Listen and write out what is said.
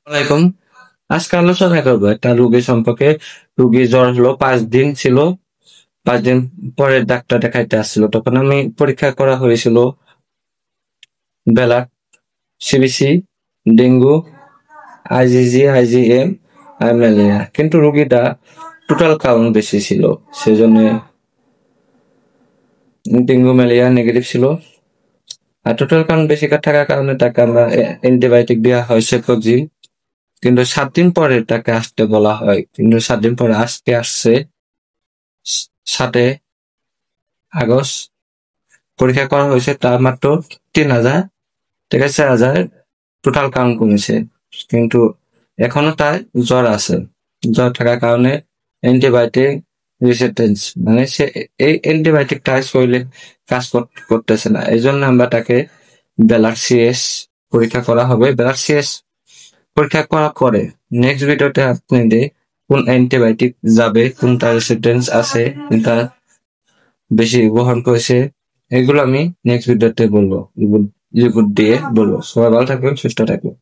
ওয়ালাইকুম। আজকে আলোচনা করবো একটা রোগী সম্পর্কে। রোগী জ্বর হলো, 5 দিন ছিল। 5 দিন পরে ডাক্তার দেখাইতে আসছিল, তখন আমি পরীক্ষা করা হয়েছিল blood, CBC, dengue, IgG, IgM আর ম্যালেরিয়া। কিন্তু রোগীটা টোটাল কাউন্ট বেশি ছিল, সেজন্য ডেঙ্গু ম্যালেরিয়া নেগেটিভ ছিল। আর টোটাল কাউন্ট বেশি থাকার কারণে তাকে আমরা অ্যান্টিবায়োটিক দেওয়া হয় সেফোজিল। কিন্তু 7 দিন পরে তাকে আসতে বলা হয়, কিন্তু 7 দিন পরে আজকে আসছে 7 আগস্ট। পরীক্ষা করা হয়েছে তার মাত্র 3,000 থেকে 4,000 টোটাল কাউন্ট কমেছে। কিন্তু এখনো তার জ্বর আছে। জ্বর থাকার কারণে অ্যান্টিবায়োটিক রেসিস্টেন্স, মানে সে এই অ্যান্টিবায়োটিকটা শরীরে কাজ করতেছে না। এই জন্য আমরা তাকে ব্লাড সিএস পরীক্ষা করা হবে। ব্লাড সিএস পরীক্ষা করার পরে নেক্সট ভিডিওতে আপনাদের কোন অ্যান্টিবায়োটিক যাবে, কোনটা রেসিস্টেন্স আছে, কোনটা বেশি গ্রহণ করেছে, এগুলো আমি নেক্সট ভিডিওতে বলবো। রিপোর্ট দিয়ে বলবো। সবাই ভালো থাকবেন, সুস্থ থাকবেন।